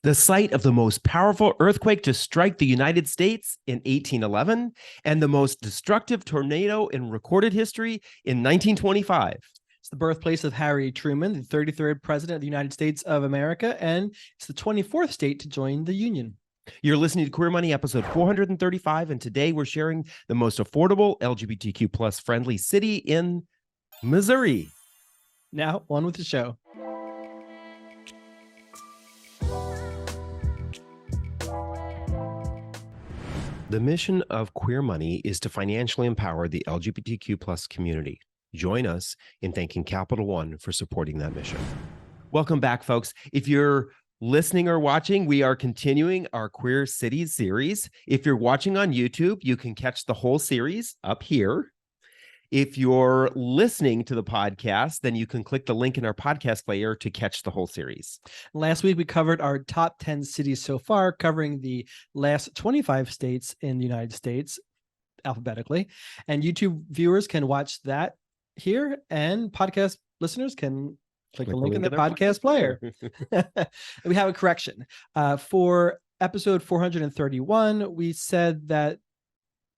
the site of the most powerful earthquake to strike the United States in 1811 and the most destructive tornado in recorded history in 1925. It's the birthplace of Harry Truman, the 33rd president of the United States of America, and it's the 24th state to join the Union. You're listening to Queer Money, episode 435, and today we're sharing the most affordable LGBTQ plus friendly city in Missouri. Now, on with the show. The mission of Queer Money is to financially empower the LGBTQ plus community. Join us in thanking Capital One for supporting that mission. Welcome back, folks. If you're listening or watching, we are continuing our Queer Cities series. If you're watching on YouTube, you can catch the whole series up here. If you're listening to the podcast, then you can click the link in our podcast player to catch the whole series. Last week, we covered our top 10 cities so far, covering the last 25 states in the United States alphabetically. And YouTube viewers can watch that here, and podcast listeners can click the link in the podcast player. We have a correction. For episode 431, we said that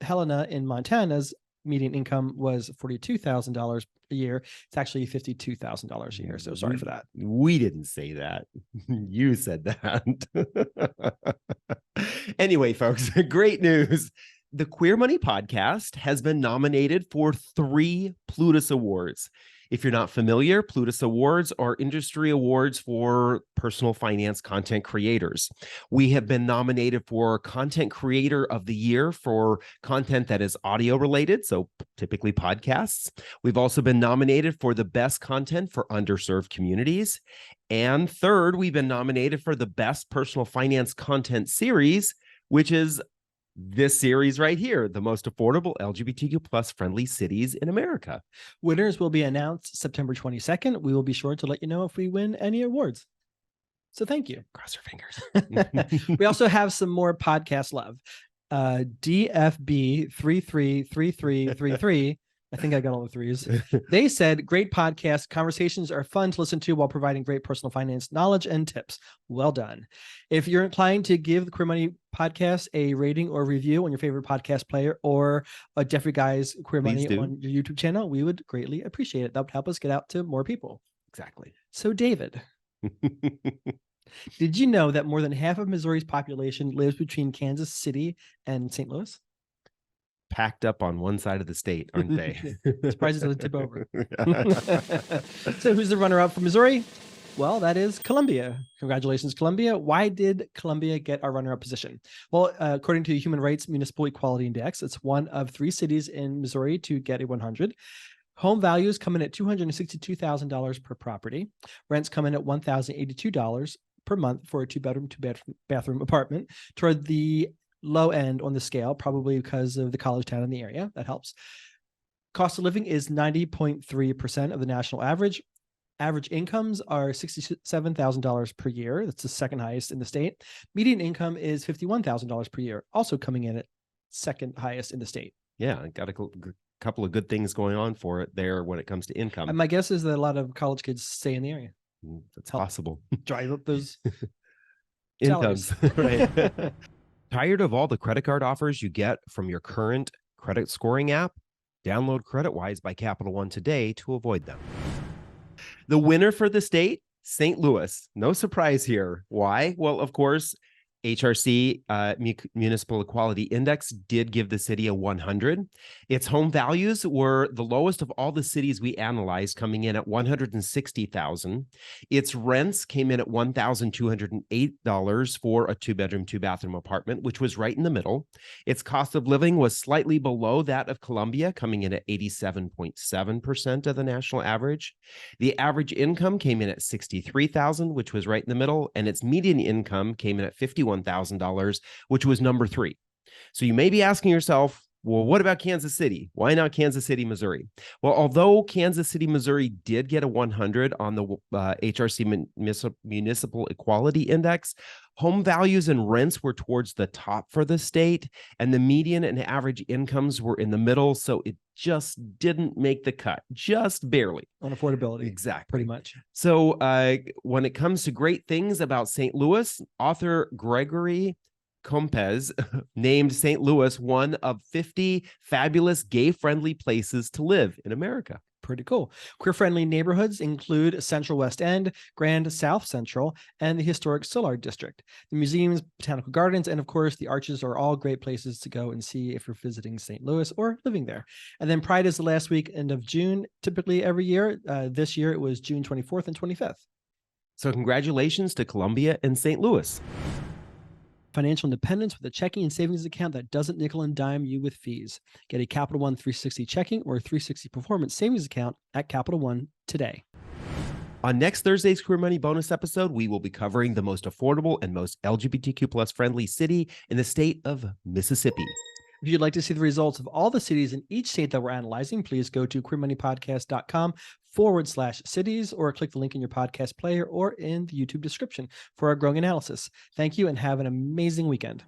Helena in Montana's median income was $42,000 a year. It's actually $52,000 a year. So sorry for that. We didn't say that. You said that. Anyway, folks, great news. The Queer Money podcast has been nominated for 3 Plutus Awards. If you're not familiar, Plutus Awards are industry awards for personal finance content creators. We have been nominated for Content Creator of the Year for content that is audio related, so typically podcasts. We've also been nominated for the best content for underserved communities. And third, we've been nominated for the best personal finance content series, which is this series right here, the most affordable LGBTQ plus friendly cities in America. Winners will be announced September 22nd. We will be sure to let you know if we win any awards. So thank you. Cross your fingers. We also have some more podcast love. DFB 333333. I think I got all the threes. They said, great podcast. Conversations are fun to listen to while providing great personal finance knowledge and tips. Well done. If you're inclined to give the Queer Money podcast a rating or review on your favorite podcast player or a Jeffrey Guy's Queer Money on your YouTube channel, we would greatly appreciate it. That would help us get out to more people. Exactly. So, David, did you know that more than half of Missouri's population lives between Kansas City and St. Louis? Packed up on one side of the state, aren't they? Surprised it doesn't tip over. So who's the runner-up for Missouri? Well, that is Columbia. Congratulations, Columbia. Why did Columbia get our runner-up position? Well, according to the Human Rights Municipal Equality Index, it's one of 3 cities in Missouri to get a 100. Home values come in at $262,000 per property. Rents come in at $1,082 per month for a 2-bedroom, 2-bathroom apartment. Toward the low end on the scale, probably because of the college town in the area. That helps. Cost of living is 90.3% of the national average. Average incomes are $67,000 per year. That's the second highest in the state. Median income is $51,000 per year, also coming in at second highest in the state. Yeah, got a couple of good things going on for it there when it comes to income. And my guess is that a lot of college kids stay in the area. That's possible. Drive up those incomes. Right. Tired of all the credit card offers you get from your current credit scoring app? Download CreditWise by Capital One today to avoid them. The winner for the state, St. Louis. No surprise here. Why? Well, of course, HRC Municipal Equality Index did give the city a 100. Its home values were the lowest of all the cities we analyzed, coming in at $160,000. Its rents came in at $1,208 for a 2-bedroom, 2-bathroom apartment, which was right in the middle. Its cost of living was slightly below that of Columbia, coming in at 87.7% of the national average. The average income came in at $63,000, which was right in the middle, and its median income came in at $51,000, which was number 3. So you may be asking yourself, Well, what about Kansas City? Why not Kansas City, Missouri? Well, although Kansas City, Missouri did get a 100 on the HRC Municipal Equality Index, home values and rents were towards the top for the state, and the median and average incomes were in the middle. So it just didn't make the cut, just barely. On affordability. Exactly. Pretty much. So when it comes to great things about St. Louis, author Gregory Compes named St. Louis one of 50 fabulous gay-friendly places to live in America. Pretty cool. Queer-friendly neighborhoods include Central West End, Grand South Central, and the historic Solar District. The museums, botanical gardens, and of course, the arches are all great places to go and see if you're visiting St. Louis or living there. And then Pride is the last weekend of June, typically every year. This year, it was June 24th and 25th. So congratulations to Columbia and St. Louis. Financial independence with a checking and savings account that doesn't nickel and dime you with fees. Get a Capital One 360 checking or 360 performance savings account at Capital One today. On next Thursday's Queer Money bonus episode, we will be covering the most affordable and most LGBTQ plus friendly city in the state of Mississippi. If you'd like to see the results of all the cities in each state that we're analyzing, please go to queermoneypodcast.com/cities or click the link in your podcast player or in the YouTube description for our growing analysis. Thank you and have an amazing weekend.